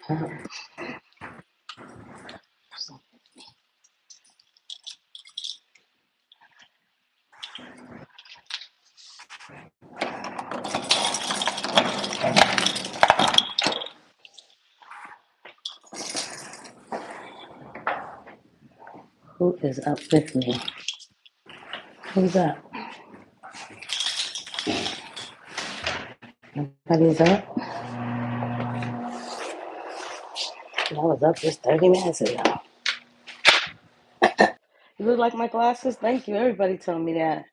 Who is up with me? Who's up? Nobody's up? I was up just 30 minutes ago. You look like my glasses? Thank you. Everybody told me that.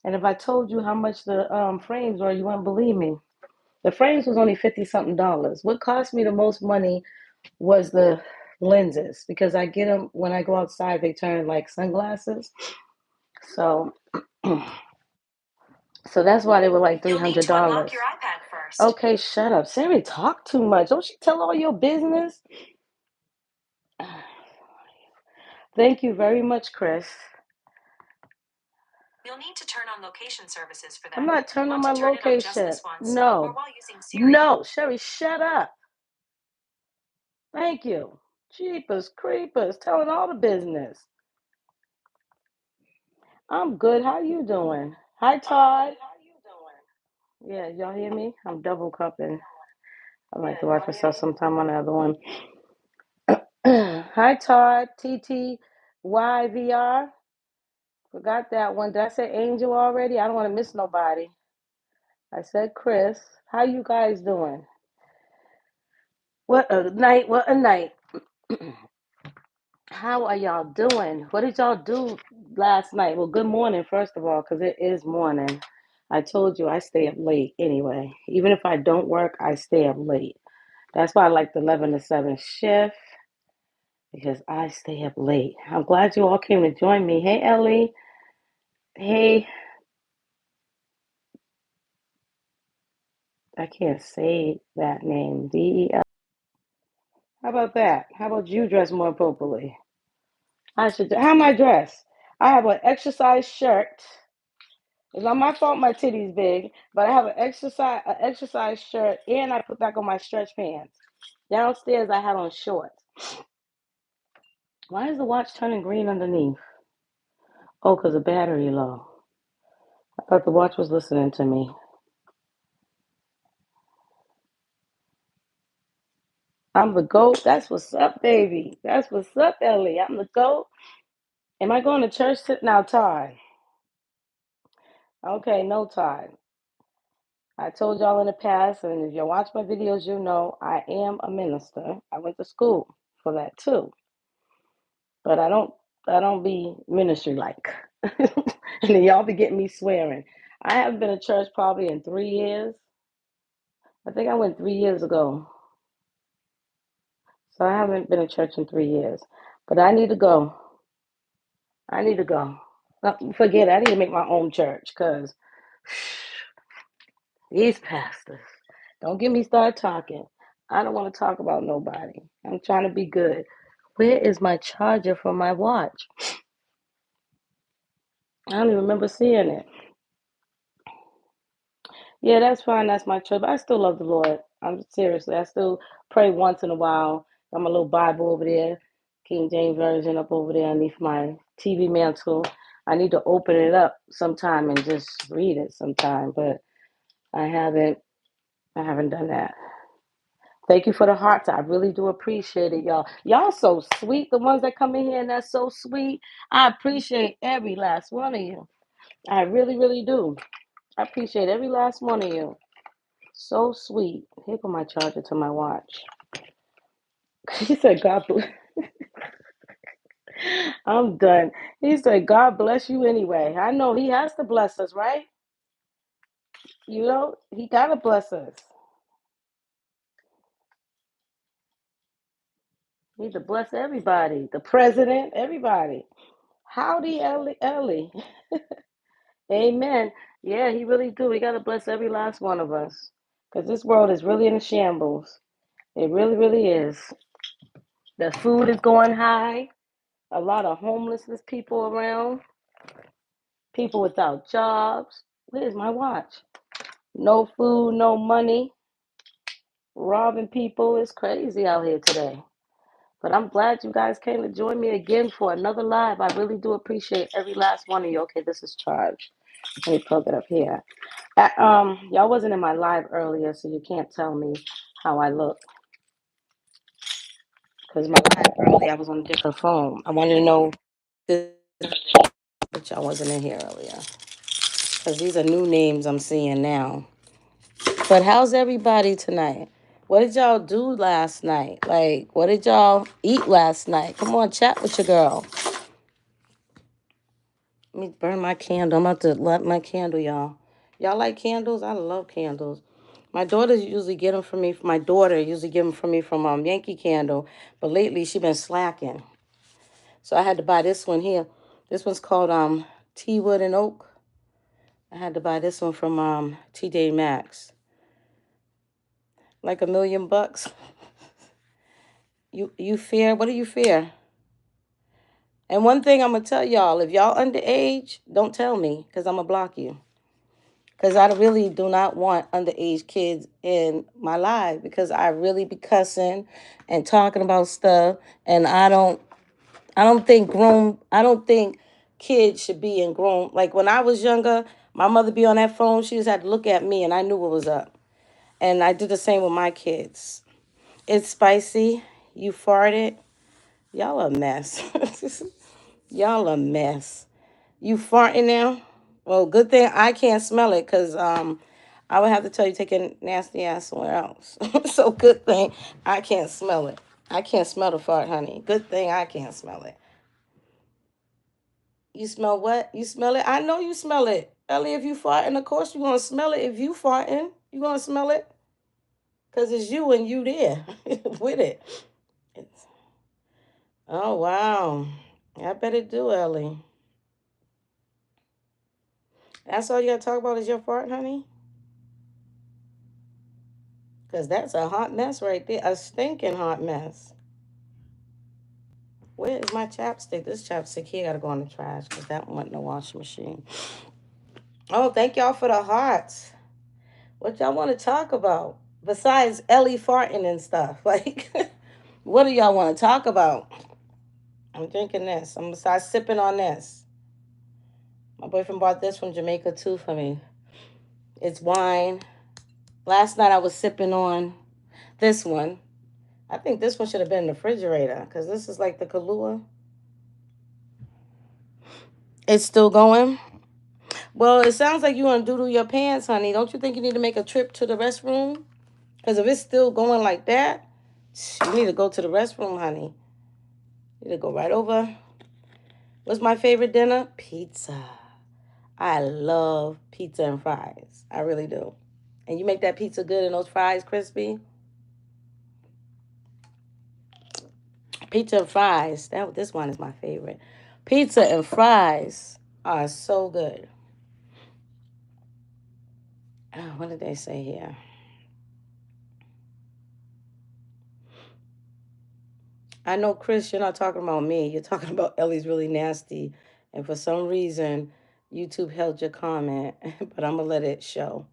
And if I told you how much the frames were, you wouldn't believe me. The frames was only $50-something. What cost me the most money was the lenses, because I get them when I go outside. They turn like sunglasses. So, so that's why they were like $300. Okay, shut up, Siri. Talk too much. Don't she tell all your business? Thank you very much, Chris. You'll need to turn on location services for that. I'm not turning on my location. No. No, Sherry, shut up. Thank you. Jeepers creepers, telling all the business. I'm good. How you doing? Hi, Todd. Yeah, y'all hear me? I'm double cupping. I like to watch myself sometime on the other one. Hi, Todd. TTYVR. Forgot that one. Did I say Angel already? I don't want to miss nobody. I said Chris. How you guys doing? What a night. What a night. How are y'all doing? What did y'all do last night? Well, good morning, first of all, because it is morning. I told you I stay up late anyway. Even if I don't work, I stay up late. That's why I like the 11 to 7 shift, because I stay up late. I'm glad you all came to join me. Hey, Ellie. Hey, I can't say that name. DEL. How about that? How about you dress more appropriately? I should. How am I dressed? I have an exercise shirt. It's not my fault my titty's big, but I have an exercise shirt, and I put back on my stretch pants. Downstairs I had on shorts. Why is the watch turning green underneath? Oh, because the battery low. I thought the watch was listening to me. I'm the GOAT. That's what's up, baby. That's what's up, Ellie. I'm the GOAT. Am I going to church now, Todd? Okay, no, Todd. I told y'all in the past, and if you watch my videos, you know I am a minister. I went to school for that too, but I don't be ministry like, and then y'all be getting me swearing. I haven't been to church probably in 3 years. I think I went 3 years ago, so I haven't been to church in 3 years. But I need to go. I need to go. Forget it. I need to make my own church, because these pastors. Don't get me started talking. I don't want to talk about nobody. I'm trying to be good. Where is my charger for my watch? I don't even remember seeing it. Yeah, that's fine. That's my choice. But I still love the Lord. I'm seriously. I still pray once in a while. Got my little Bible over there, King James Version up over there underneath my TV mantle. I need to open it up sometime and just read it sometime, but I haven't. I haven't done that. Thank you for the hearts. I really do appreciate it, y'all. Y'all so sweet. The ones that come in here and that's so sweet. I appreciate every last one of you. I really, really do. I appreciate every last one of you. So sweet. Here go my charger to my watch. He said, God bless. I'm done. He said, God bless you anyway. I know he has to bless us, right? You know, he got to bless us. He need to bless everybody. The president, everybody. Howdy, Ellie. Ellie. Amen. Yeah, he really do. He got to bless every last one of us, because this world is really in a shambles. It really, really is. The food is going high. A lot of homelessness people around. People without jobs. Where's my watch? No food, no money. robbing people. It's crazy out here today. But I'm glad you guys came to join me again for another live. I really do appreciate every last one of you. Okay, this is charged. Let me plug it up here. Y'all wasn't in my live earlier, so you can't tell me how I look. Because my live earlier, I was on a different phone. I wanted to know this, but y'all wasn't in here earlier. Because these are new names I'm seeing now. But how's everybody tonight? What did y'all do last night? Like, what did y'all eat last night? Come on, chat with your girl. Let me burn my candle. I'm about to light my candle, y'all. Y'all like candles? I love candles. My daughter usually get them for me. My daughter usually get them for me from Yankee Candle, but lately she been slacking. So I had to buy this one here. This one's called Tea Wood and Oak. I had to buy this one from TJ Maxx. Like $1,000,000. You fear? What do you fear? And one thing I'm gonna tell y'all: if y'all underage, don't tell me, cause I'm gonna block you. Cause I really do not want underage kids in my life, because I really be cussing and talking about stuff, and I don't think kids should be in grown. Like when I was younger, my mother be on that phone. She just had to look at me, and I knew what was up. And I did the same with my kids. It's spicy. You farted. Y'all a mess. Y'all a mess. You farting now? Well, good thing I can't smell it, because I would have to tell you take your nasty ass somewhere else. So good thing I can't smell it. I can't smell the fart, honey. Good thing I can't smell it. You smell what? You smell it? I know you smell it. Ellie, if you farting, of course you're going to smell it. If you farting, you're going to smell it. Because it's you and you there with it. It's, oh, wow. I better do, Ellie. That's all you got to talk about is your fart, honey? Because that's a hot mess right there. A stinking hot mess. Where is my chapstick? This chapstick here got to go in the trash, because that one went in the washing machine. Oh, thank y'all for the hearts. What y'all want to talk about? Besides Ellie farting and stuff. Like, what do y'all want to talk about? I'm drinking this. I'm going to start sipping on this. My boyfriend bought this from Jamaica too for me. It's wine. Last night I was sipping on this one. I think this one should have been in the refrigerator, because this is like the Kahlua. It's still going. Well, it sounds like you want to doodle your pants, honey. Don't you think you need to make a trip to the restroom? Because if it's still going like that, you need to go to the restroom, honey. You need to go right over. What's my favorite dinner? Pizza. I love pizza and fries. I really do. And you make that pizza good and those fries crispy. Pizza and fries. This one is my favorite. Pizza and fries are so good. Oh, what did they say here? I know, Chris, you're not talking about me. You're talking about Ellie's really nasty. And for some reason, YouTube held your comment, but I'm going to let it show.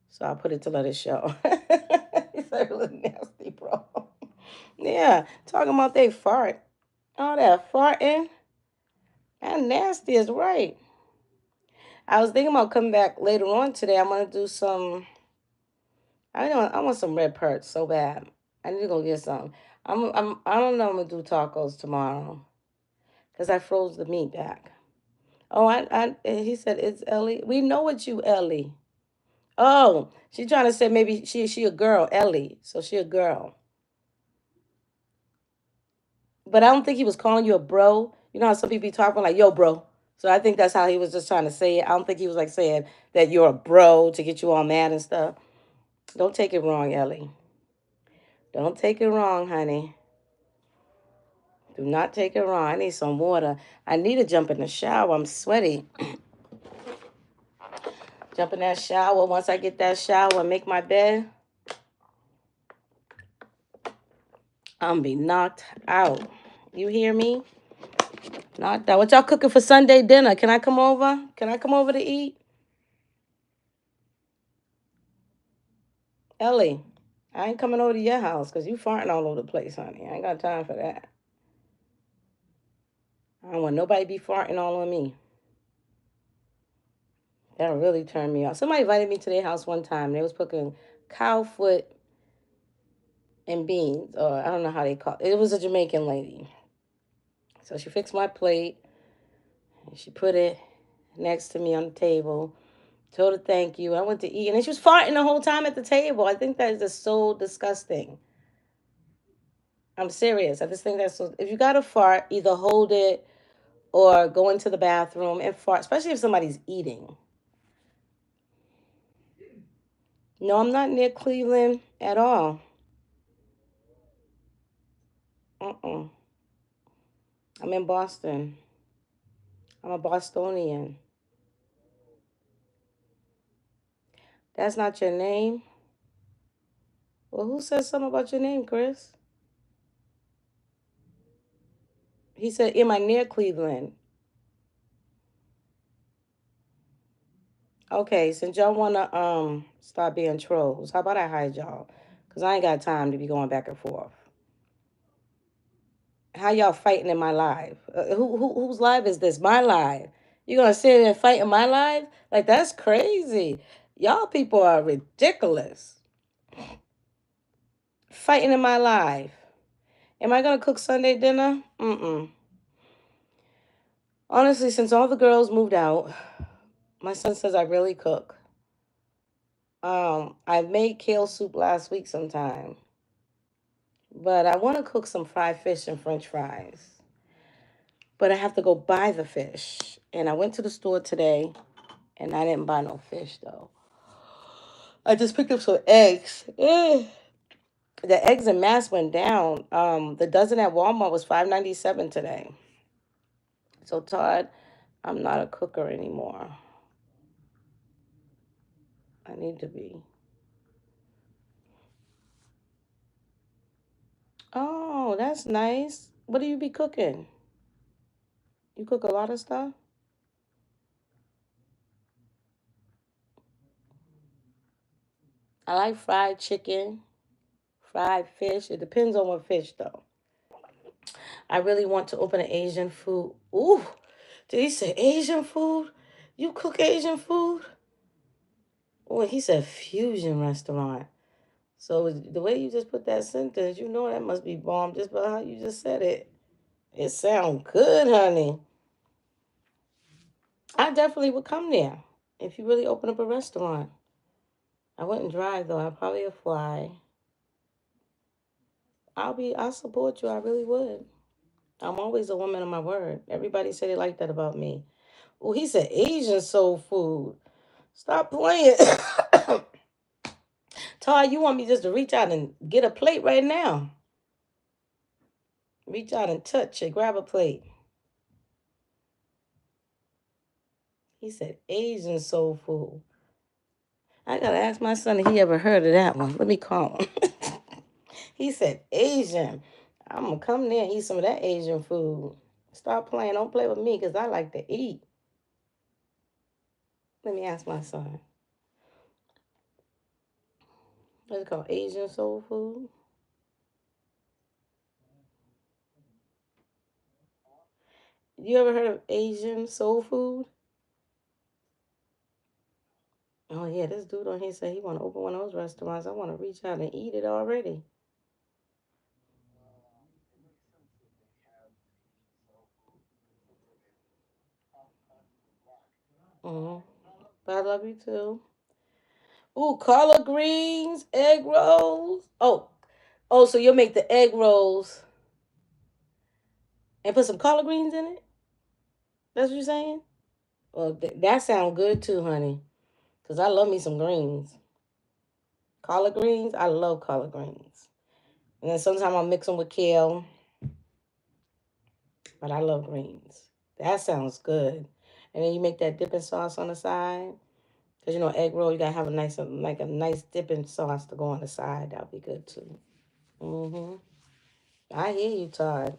So I'll put it to let it show. It's really nasty, bro. Yeah, talking about they fart. All that farting. That nasty is right. I was thinking about coming back later on today. I'm going to do some. I want some red perch so bad. I need to go get some. I don't know. I'm gonna do tacos tomorrow, because I froze the meat back. Oh, he said it's Ellie. We know it's you, Ellie. Oh, she's trying to say maybe she a girl, Ellie. So she a girl. But I don't think he was calling you a bro. You know how some people be talking like, yo, bro. So I think that's how he was just trying to say it. I don't think he was like saying that you're a bro to get you all mad and stuff. Don't take it wrong, Ellie. Don't take it wrong, honey. Do not take it wrong. I need some water. I need to jump in the shower. I'm sweaty. Jump in that shower. Once I get that shower and make my bed, I'm be knocked out. You hear me? Knocked out. What y'all cooking for Sunday dinner? Can I come over? Can I come over to eat? Ellie. I ain't coming over to your house because you farting all over the place, honey. I ain't got time for that. I don't want nobody to be farting all on me. That'll really turn me off. Somebody invited me to their house one time. They was cooking cow foot and beans, or I don't know how they call it. It was a Jamaican lady. So she fixed my plate and she put it next to me on the table. Told her thank you. I went to eat and she was farting the whole time at the table. I think that is just so disgusting. I'm serious. I just think that's so. If you got to fart, either hold it or go into the bathroom and fart, especially if somebody's eating. No, I'm not near Cleveland at all. Uh-uh. I'm in Boston. I'm a Bostonian. That's not your name? Well, who said something about your name, Chris? He said, am I near Cleveland? Okay, since y'all wanna start being trolls, how about I hide y'all? Cause I ain't got time to be going back and forth. How y'all fighting in my live? Whose live is this? My live. You gonna sit there and fight in my live? Like that's crazy. Y'all people are ridiculous. Fighting in my live. Am I gonna cook Sunday dinner? Mm-mm. Honestly, since all the girls moved out, my son says I really cook. I made kale soup last week sometime, but I want to cook some fried fish and French fries. But I have to go buy the fish, and I went to the store today, and I didn't buy no fish though. I just picked up some eggs. The eggs and mass went down. The dozen at Walmart was $5.97 today. So Todd, I'm not a cooker anymore. I need to be. Oh, that's nice. What do you be cooking? You cook a lot of stuff? I like fried chicken, fried fish. It depends on what fish though. I really want to open an Asian food. Ooh, did he say Asian food? You cook Asian food? Oh, he said fusion restaurant. So the way you just put that sentence, you know that must be bomb just by how you just said it. It sounds good, honey. I definitely would come there if you really open up a restaurant. I wouldn't drive though. I'd probably fly. I'll support you. I really would. I'm always a woman of my word. Everybody said they like that about me. Oh, he said Asian soul food. Stop playing. Todd, you want me just to reach out and get a plate right now? Reach out and touch it. Grab a plate. He said Asian soul food. I gotta ask my son if he ever heard of that one. Let me call him. He said Asian. I'm gonna come there and eat some of that Asian food. Stop playing. Don't play with me because I like to eat. Let me ask my son. What's it called? Asian soul food? You ever heard of Asian soul food? Oh yeah, this dude on here said he want to open one of those restaurants. I want to reach out and eat it already. Mm-hmm. But I love you too. Ooh, collard greens, egg rolls. Oh, so you'll make the egg rolls and put some collard greens in it? That's what you're saying? Well, that sounds good too, honey. Cause I love me some greens. Collard greens, I love collard greens. And then sometimes I'll mix them with kale, but I love greens. That sounds good. And then you make that dipping sauce on the side. Cause you know egg roll, you gotta have a nice like a nice dipping sauce to go on the side. That'll be good too. Mhm. I hear you, Todd.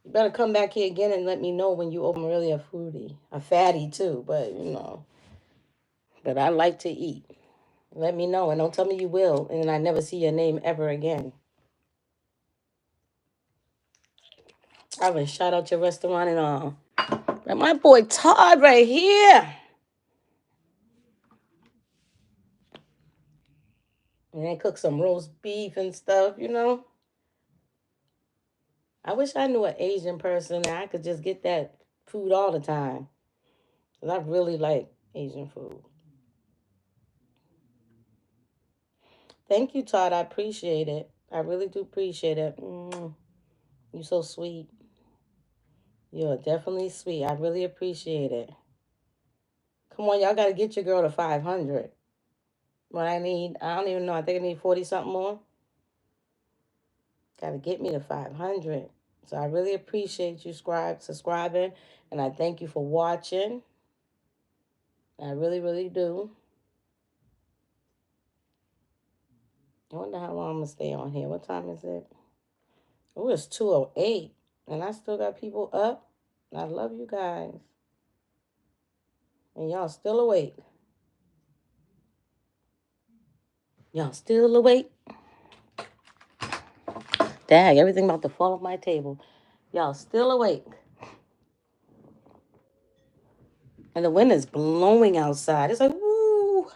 You better come back here again and let me know when you open really a foodie, a fatty too. But you know, but I like to eat. Let me know, and don't tell me you will, and I never see your name ever again. I would shout out your restaurant and all. But my boy Todd right here. And they cook some roast beef and stuff, you know. I wish I knew an Asian person and I could just get that food all the time. Because I really like Asian food. Thank you, Todd. I appreciate it. I really do appreciate it. You're so sweet. You're definitely sweet. I really appreciate it. Come on, y'all got to get your girl to 500. What I need, I don't even know. I think I need 40 something more. Got to get me to 500. So I really appreciate you subscribing, and I thank you for watching. I really, really do. I wonder how long I'm going to stay on here. What time is it? Oh, it's 2:08, and I still got people up. I love you guys. And y'all still awake. Y'all still awake? Dang, everything about to fall off my table. Y'all still awake. And the wind is blowing outside. It's like, woo.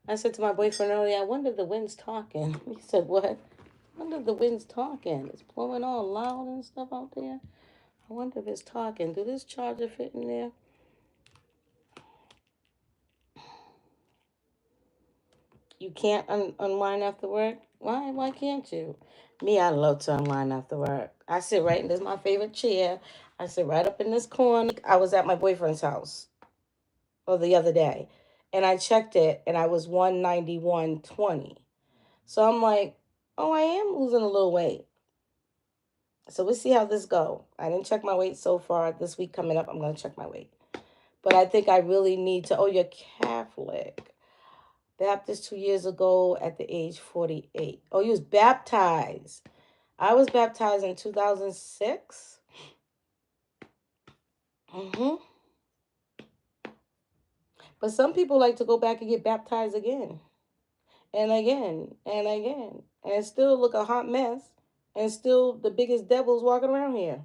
I said to my boyfriend earlier, I wonder if the wind's talking. He said, what? I wonder if the wind's talking. It's blowing all loud and stuff out there. I wonder if it's talking. Do this charger fit in there? You can't unwind after work? Why? Why can't you? Me, I love to unwind after work. I sit right in this, my favorite chair. I sit right up in this corner. I was at my boyfriend's house the other day, and I checked it, and I was 191.20. So I'm like, oh, I am losing a little weight. So we'll see how this go. I didn't check my weight so far. This week coming up, I'm going to check my weight. But I think I really need to. Oh, you're Catholic. Baptist 2 years ago at the age 48. Oh, you was baptized. I was baptized in 2006. But some people like to go back and get baptized again and again and again and still look a hot mess and still the biggest devils walking around here.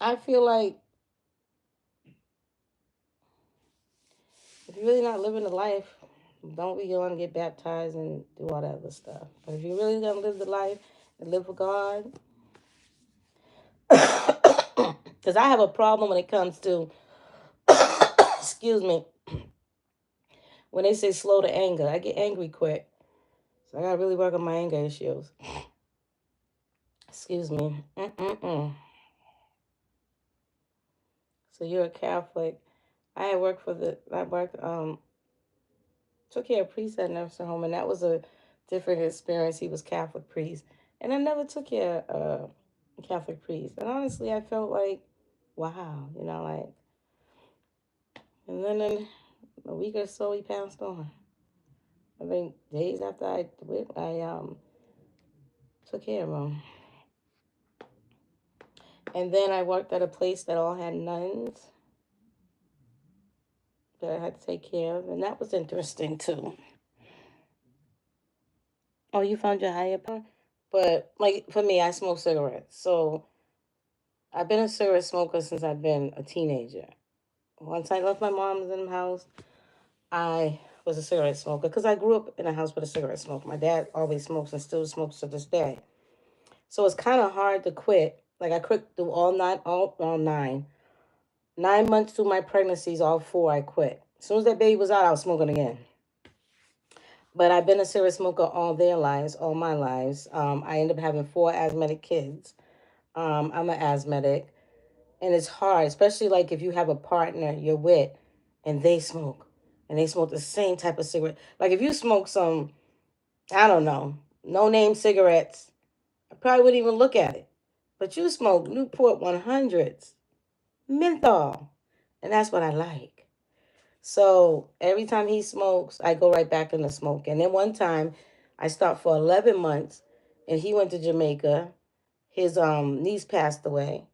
I feel like if you're really not living the life, don't be going to get baptized and do all that other stuff. But if you're really going to live the life and live for God, because I have a problem when it comes to, excuse me, when they say slow to anger. I get angry quick. So I got to really work on my anger issues. Excuse me. So you're a Catholic. Took care of priest at nursing home, and that was a different experience. He was Catholic priest, and I never took care of Catholic priest. And honestly, I felt like, wow, like. And then in a week or so, he passed on. I think days after I took care of him. And then I worked at a place that all had nuns that I had to take care of, and that was interesting too. Oh, you found your higher power? But like for me, I smoke cigarettes. So I've been a cigarette smoker since I've been a teenager. Once I left my mom's in the house, I was a cigarette smoker because I grew up in a house with a cigarette smoker. My dad always smokes and still smokes to this day. So it's kind of hard to quit. Like I quit through all 9. 9 months through my pregnancies, all 4 I quit. As soon as that baby was out, I was smoking again. But I've been a cigarette smoker all their lives, all my lives. I ended up having 4 asthmatic kids. I'm an asthmatic, and it's hard, especially like if you have a partner you're with, and they smoke the same type of cigarette. Like if you smoke some, I don't know, no name cigarettes, I probably wouldn't even look at it. But you smoke Newport 100s, menthol, and that's what I like. So every time he smokes, I go right back into smoking. And then one time, I stopped for 11 months, and he went to Jamaica. His niece passed away,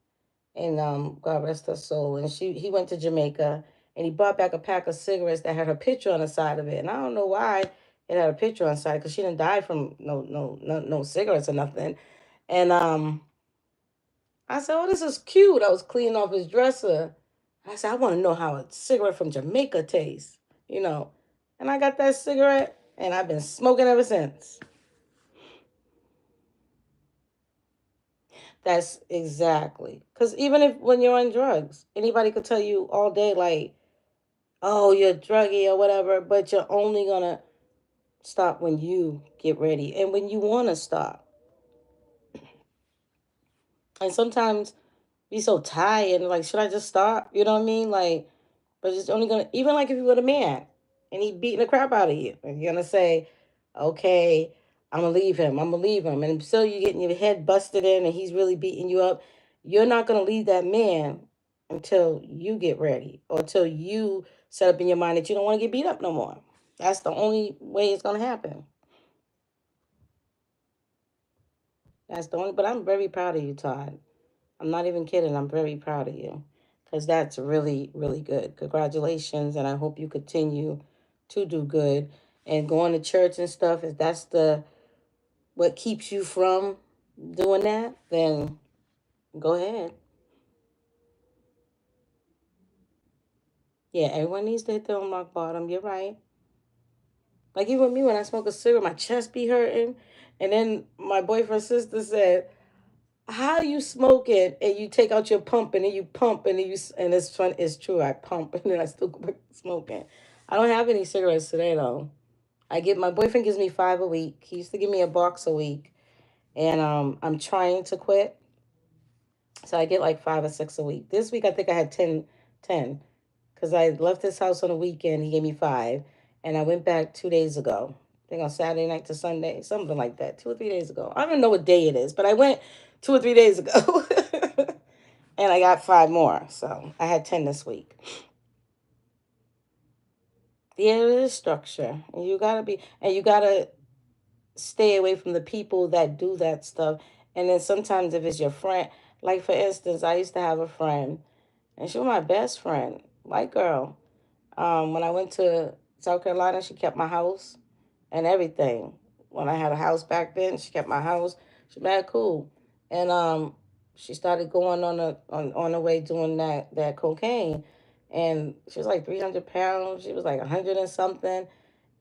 and God rest her soul. And he went to Jamaica, and he brought back a pack of cigarettes that had her picture on the side of it. And I don't know why it had a picture on the side, because she didn't die from no cigarettes or nothing. And I said, "Oh, this is cute." I was cleaning off his dresser. I said, "I want to know how a cigarette from Jamaica tastes, you know." And I got that cigarette, and I've been smoking ever since. That's exactly. Because even if when you're on drugs, anybody could tell you all day, like, "Oh, you're druggy or whatever," but you're only going to stop when you get ready and when you want to stop. And sometimes be so tired and like, should I just stop? You know what I mean? Like, but it's only gonna, even like if you were a man and he beating the crap out of you, and you're gonna say, okay, I'm gonna leave him. I'm gonna leave him, and still you getting your head busted in, and he's really beating you up. You're not gonna leave that man until you get ready, or until you set up in your mind that you don't want to get beat up no more. That's the only way it's gonna happen. That's the only. But I'm very proud of you, Todd. I'm not even kidding. I'm very proud of you, because that's really, really good. Congratulations, and I hope you continue to do good and going to church and stuff. If that's the what keeps you from doing that, then go ahead. Yeah, everyone needs to hit their own rock bottom. You're right. Like even me, when I smoke a cigarette, my chest be hurting, and then my boyfriend's sister said, how you smoke it and you take out your pump and then you pump and then you and it's fun. It's true. I pump and then I still go back to smoking. I don't have any cigarettes today though. I get my boyfriend gives me 5 a week. He used to give me a box a week, and I'm trying to quit. So I get like 5 or 6 a week. This week I think I had 10, because I left his house on a weekend. He gave me five, and I went back 2 days ago. I think on Saturday night to Sunday, something like that. 2 or 3 days ago. I don't even know what day it is, but I went 2 or 3 days ago, and I got five more. So I had 10 this week. Yeah, it is structure, and you gotta stay away from the people that do that stuff. And then sometimes if it's your friend, like for instance, I used to have a friend, and she was my best friend, white girl. When I went to South Carolina, she kept my house and everything. When I had a house back then, she kept my house. She mad cool, and she started going on the way doing that cocaine, and she was like 300 pounds. She was like 100 and something,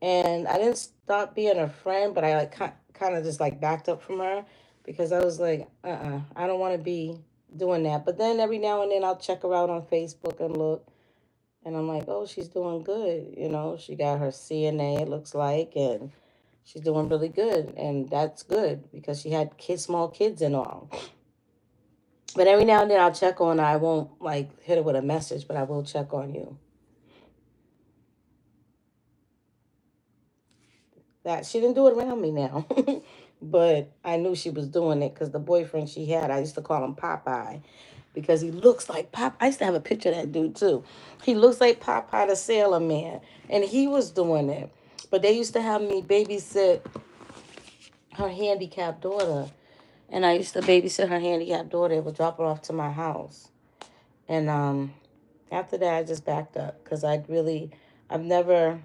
and I didn't stop being a friend, but I like kind of just like backed up from her, because I was like, I don't want to be doing that. But then every now and then I'll check her out on Facebook and look, and I'm like, oh, she's doing good. She got her CNA, it looks like, and she's doing really good, and that's good because she had small kids and all. But every now and then I'll check on her. I won't like hit her with a message, but I will check on you. That she didn't do it around me now, but I knew she was doing it because the boyfriend she had, I used to call him Popeye, because he looks like Pop. I used to have a picture of that dude too. He looks like Popeye the Sailor Man, and he was doing it. But they used to have me babysit her handicapped daughter, and I used to babysit her handicapped daughter. They would drop her off to my house, and after that, I just backed up because I've never.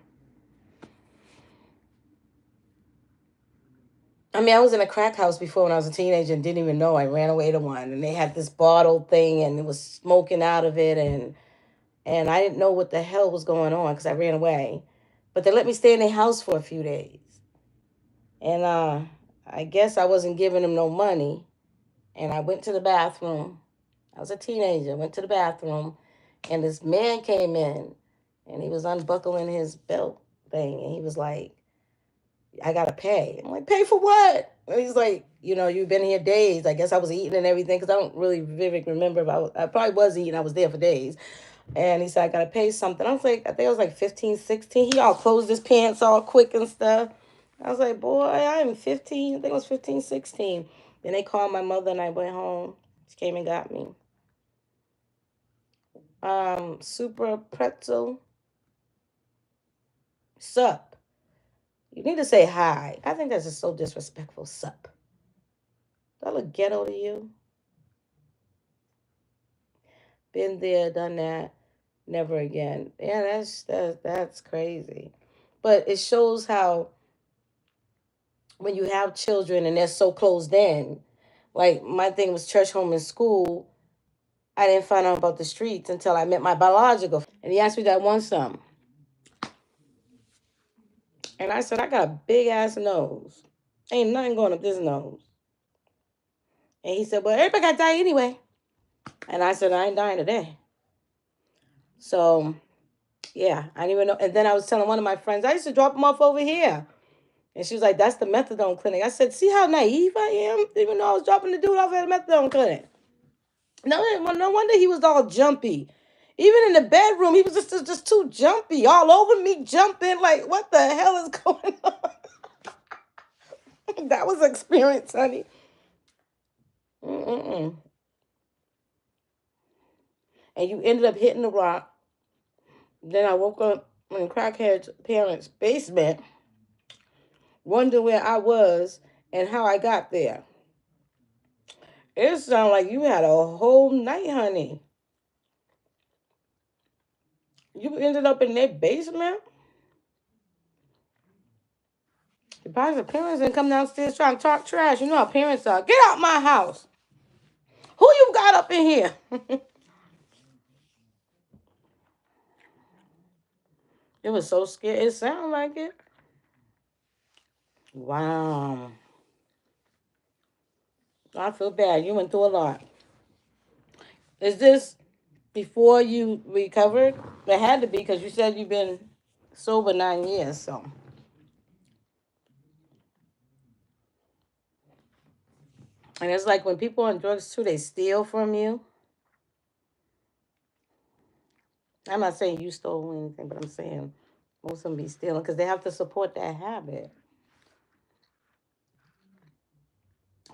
I mean, I was in a crack house before when I was a teenager and didn't even know. I ran away to one, and they had this bottle thing, and it was smoking out of it, and I didn't know what the hell was going on because I ran away. But they let me stay in their house for a few days, and I guess I wasn't giving them no money, and I went to the bathroom. I was a teenager. Went to the bathroom, and this man came in, and he was unbuckling his belt thing, and he was like, I gotta pay. I'm like, pay for what? And he's like, you've been here days. I guess I was eating and everything because I don't really vividly remember. If I probably was eating. I was there for days. And he said, I gotta pay something. I was like, I think I was like 15, 16. He all closed his pants all quick and stuff. I was like, boy, I'm 15. I think I was 15, 16. Then they called my mother and I went home. She came and got me. Super pretzel sup. You need to say hi. I think that's just so disrespectful. Sup. Do I look ghetto to you? Been there, done that. Never again. Yeah, that's crazy. But it shows how when you have children and they're so closed in, like my thing was church, home, and school. I didn't find out about the streets until I met my biological, and he asked me that one time, and I said I got a big ass nose, ain't nothing going up this nose. And he said, "Well, everybody got to die anyway." And I said, "I ain't dying today." So yeah, I didn't even know. And then I was telling one of my friends, I used to drop them off over here. And she was like, "That's the methadone clinic." I said, "See how naive I am? Even though I was dropping the dude off at the methadone clinic." No, no wonder he was all jumpy. Even in the bedroom, he was just too jumpy, all over me, jumping. Like, what the hell is going on? That was experience, honey. Mm-mm. And you ended up hitting the rock. Then I woke up in crackhead's parents' basement, wondering where I was and how I got there. It sounded like you had a whole night, honey. You ended up in their basement. Your parents didn't come downstairs trying to talk trash. You know how parents are. Get out my house. Who you got up in here? It was so scary. It sounded like it. Wow. I feel bad. You went through a lot. Is this before you recovered? It had to be because you said you've been sober 9 years. So, and it's like when people on drugs too, they steal from you. I'm not saying you stole anything, but I'm saying most of them be stealing because they have to support that habit.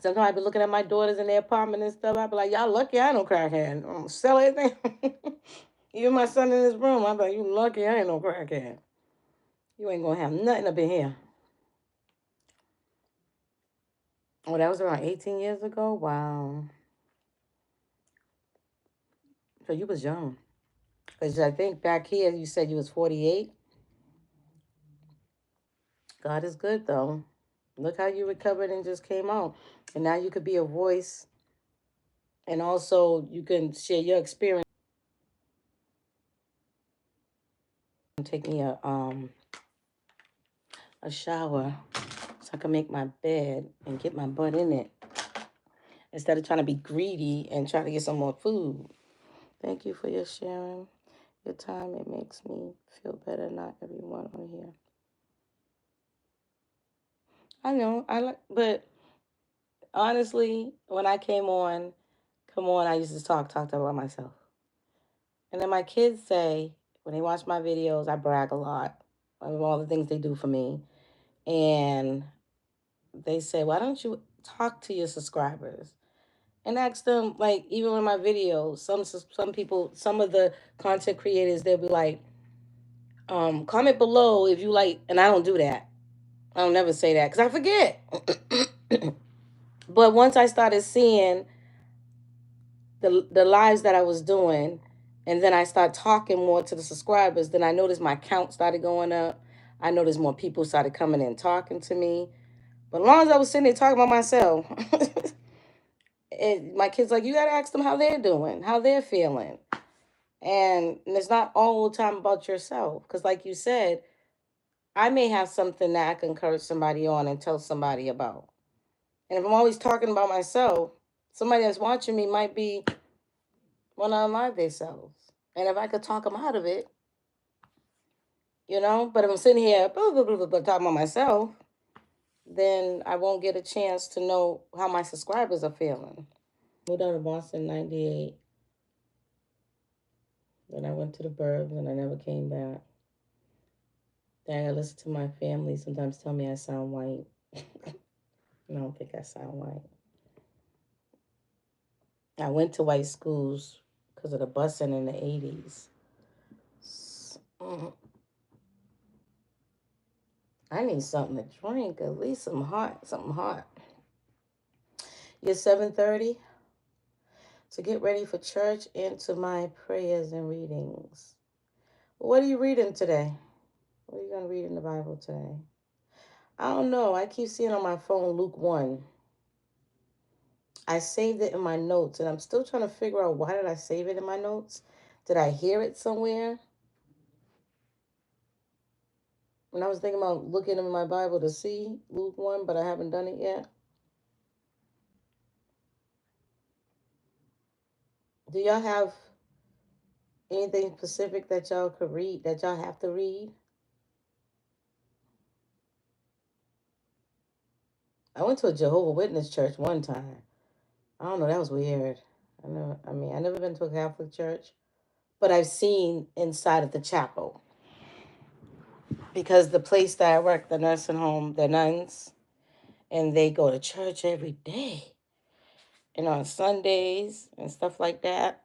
Sometimes I be looking at my daughters in their apartment and stuff. I be like, y'all lucky I ain't no crackhead. I'm sell anything. Even my son in his room, I be like, you lucky I ain't no crackhead. You ain't gonna have nothing up in here. Oh, that was around 18 years ago? Wow. So you was young. Because I think back here you said you was 48. God is good though. Look how you recovered and just came out. And now you could be a voice and also you can share your experience. Take me a shower so I can make my bed and get my butt in it instead of trying to be greedy and try to get some more food. Thank you for your sharing your time. It makes me feel better. Not everyone on here. I know. But honestly, when I came on, come on, I used to talk about myself. And then my kids say, when they watch my videos, I brag a lot of all the things they do for me. And they say, why don't you talk to your subscribers? And ask them, like, even in my videos, some people, some of the content creators, they'll be like, comment below if you like, and I don't do that. I don't never say that because I forget. But once I started seeing the lives that I was doing, and then I started talking more to the subscribers, then I noticed my count started going up. I noticed more people started coming in talking to me. But as long as I was sitting there talking about myself, my kids like, you gotta ask them how they're doing, how they're feeling. And it's not all the time about yourself. Because like you said, I may have something that I can encourage somebody on and tell somebody about. And if I'm always talking about myself, somebody that's watching me might be want to unalive themselves. And if I could talk them out of it, but if I'm sitting here talking about myself, then I won't get a chance to know how my subscribers are feeling. Moved out of Boston in 98. Then I went to the burbs and I never came back. Then I listen to my family sometimes tell me I sound white. I don't think I sound white. I went to white schools because of the busing in the 80s. I need something to drink, at least something hot. It's 7:30 to get ready for church and to my prayers and readings. What are you reading today? What are you going to read in the Bible today? I don't know. I keep seeing on my phone Luke 1. I saved it in my notes, and I'm still trying to figure out why did I save it in my notes? Did I hear it somewhere? And I was thinking about looking in my Bible to see Luke 1, but I haven't done it yet. Do y'all have anything specific that y'all could read, that y'all have to read? I went to a Jehovah Witness church one time. I don't know, that was weird. I never been to a Catholic church, but I've seen inside of the chapel. Because the place that I work, the nursing home, the nuns, and they go to church every day and on Sundays and stuff like that.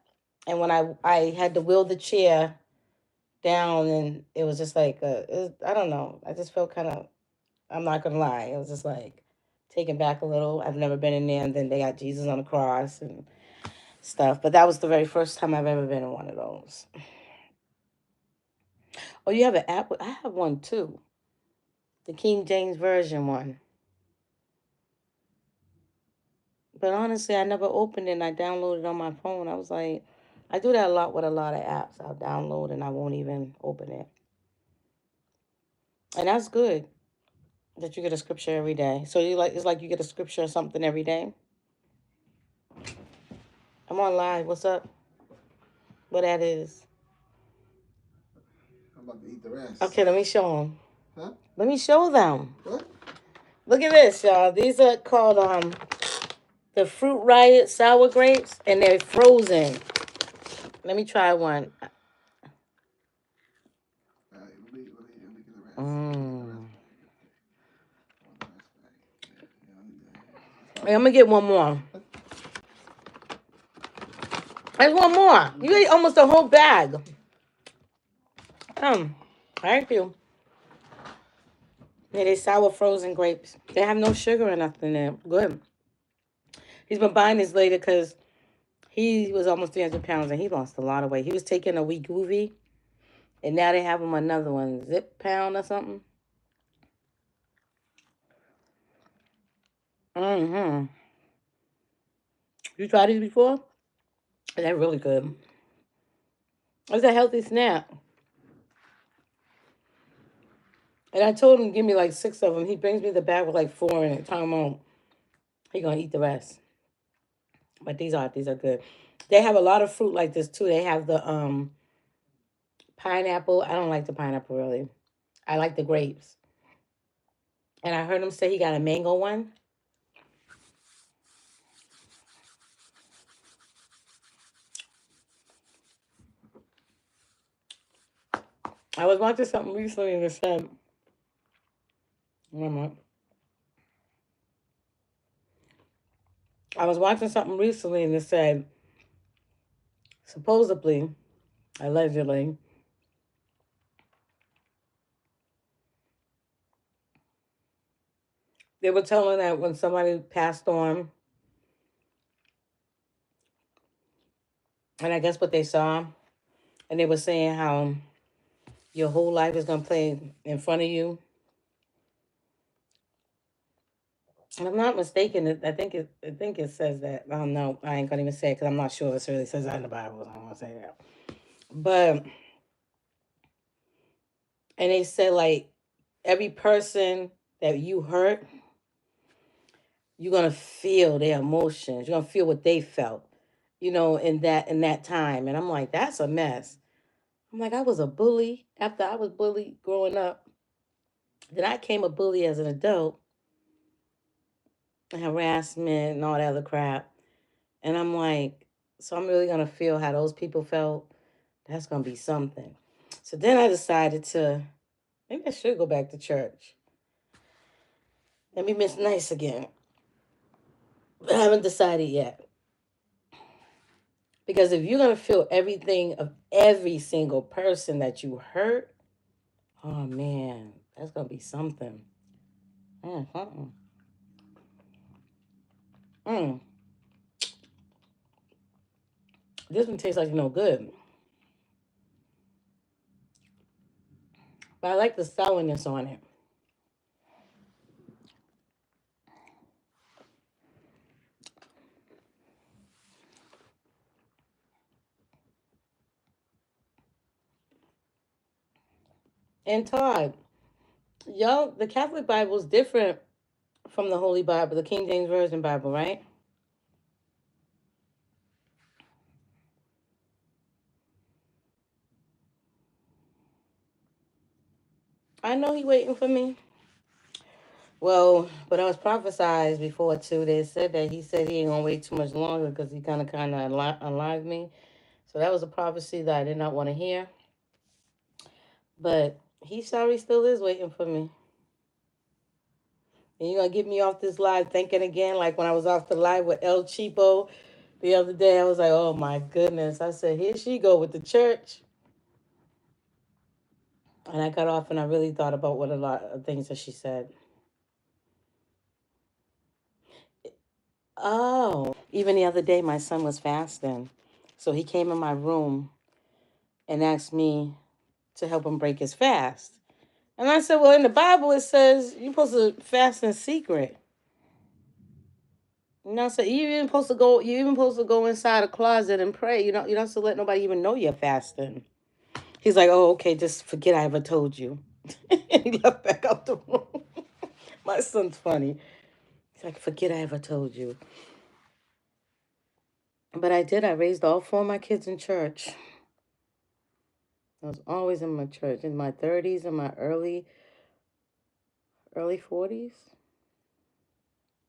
And when I had to wheel the chair down, and it was just like, I don't know. I just felt kind of, I'm not going to lie. It was just like taken back a little. I've never been in there. And then they got Jesus on the cross and stuff. But that was the very first time I've ever been in one of those. Oh, you have an app? I have one too. The King James Version one. But honestly, I never opened it and I downloaded it on my phone. I was like, I do that a lot with a lot of apps. I'll download and I won't even open it. And that's good that you get a scripture every day. So you like it's like you get a scripture or something every day. I'm on live. What's up? What that is? I'm about to eat the rest. Okay, let me show them. Huh? Let me show them. What? Look at this, y'all. These are called the Fruit Riot sour grapes, and they're frozen. Let me try one. Let me get the rest. Hey, I'm gonna get one more. There's one more. You ate almost a whole bag. Thank you. Yeah, they sour frozen grapes. They have no sugar or nothing in there. Good. He's been buying this later because he was almost 300 pounds and he lost a lot of weight. He was taking a Wegovy, and now they have him another one, Zip Pound or something. Mm-hmm. You tried these before? They're really good. It's a healthy snack. And I told him to give me like 6 of them. He brings me the bag with like 4 in it. Time out. He gonna eat the rest. But these are good. They have a lot of fruit like this too. They have the pineapple. I don't like the pineapple really. I like the grapes. And I heard him say he got a mango one. I was watching something recently and it said, I was watching something recently and it said, supposedly, allegedly, they were telling that when somebody passed on, and I guess what they saw, and they were saying how your whole life is gonna play in front of you. If I'm not mistaken, I think it says that. I don't know. I ain't gonna even say it because I'm not sure if it really says that in the Bible. I don't want to say that. But and they said like every person that you hurt, you're gonna feel their emotions. You're gonna feel what they felt, in that time. And I'm like, that's a mess. I'm like, I was a bully after I was bullied growing up. Then I became a bully as an adult, and harassment and all that other crap. And I'm like, so I'm really gonna feel how those people felt. That's gonna be something. So then I decided to maybe I should go back to church and be Miss Nice again. But I haven't decided yet. Because if you're gonna feel everything of every single person that you hurt, oh man, that's gonna be something. Mm-hmm. Mm. This one tastes like no good. But I like the sourness on it. And Todd, y'all, the Catholic Bible is different from the Holy Bible, the King James Version Bible, right? I know he waiting for me. Well, but I was prophesied before too. They said that he said he ain't gonna wait too much longer because he kind of unlived me. So that was a prophecy that I did not want to hear. But he sorry still is waiting for me. And you're gonna get me off this live thinking again, like when I was off the live with El Cheapo the other day. I was like, oh my goodness. I said, here she go with the church. And I got off and I really thought about what a lot of things that she said. Oh, even the other day, my son was fasting. So he came in my room and asked me to help him break his fast. And I said, well, in the Bible, it says you're supposed to fast in secret. You know, so you even supposed to go. You even supposed to go inside a closet and pray. You don't have to let nobody even know you're fasting. He's like, oh, okay, just forget I ever told you. And he left back out the room. My son's funny. He's like, forget I ever told you. But I did. I raised all four of my kids in church. I was always in my church in my 30s and my early 40s.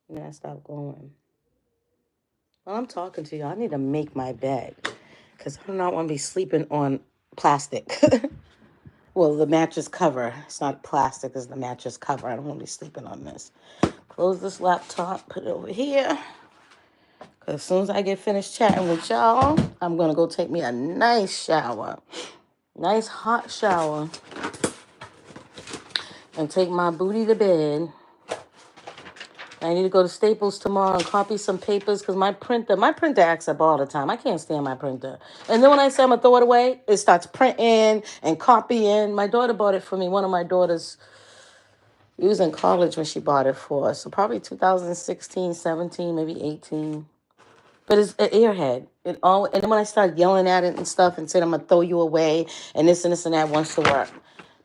And then I stopped going. While I'm talking to you, I need to make my bed because I do not want to be sleeping on plastic. Well, the mattress cover. It's not plastic, it's the mattress cover. I don't want to be sleeping on this. Close this laptop, put it over here. Because as soon as I get finished chatting with y'all, I'm going to go take me a nice shower. Nice hot shower. And take my booty to bed. I need to go to Staples tomorrow and copy some papers because my printer acts up all the time. I can't stand my printer. And then when I say I'm going to throw it away, it starts printing and copying. My daughter bought it for me. One of my daughters, we was in college when she bought it for us. So probably 2016, 17, maybe 18. But it's an airhead. And then when I start yelling at it and stuff and said I'm going to throw you away and this and this and that wants to work.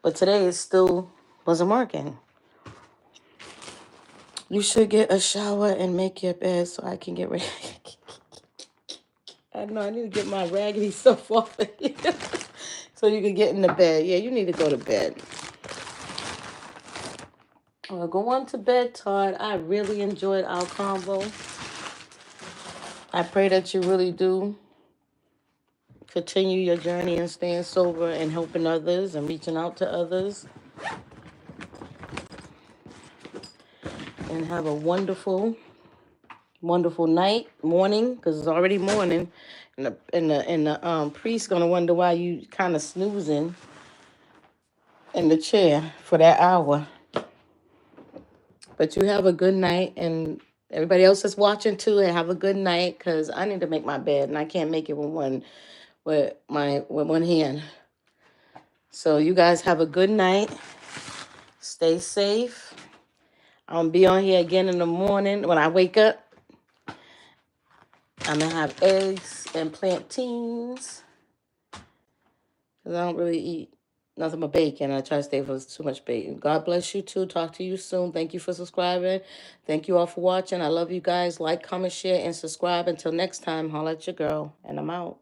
But today it still wasn't working. You should get a shower and make your bed so I can get ready. I know I need to get my raggedy stuff off of here so you can get in the bed. Yeah, you need to go to bed. Well, go on to bed, Todd. I really enjoyed our convo. I pray that you really do continue your journey and staying sober and helping others and reaching out to others. And have a wonderful, wonderful night, morning, because it's already morning. And the priest gonna wonder why you kind of snoozing in the chair for that hour. But you have a good night, and everybody else that's watching too, have a good night, because I need to make my bed, and I can't make it with one hand. So you guys have a good night. Stay safe. I'm gonna be on here again in the morning when I wake up. I'm gonna have eggs and plantains. Because I don't really eat nothing but bacon. I try to stay for too much bacon. God bless you too. Talk to you soon. Thank you for subscribing. Thank you all for watching. I love you guys. Like, comment, share, and subscribe. Until next time, holla at your girl. And I'm out.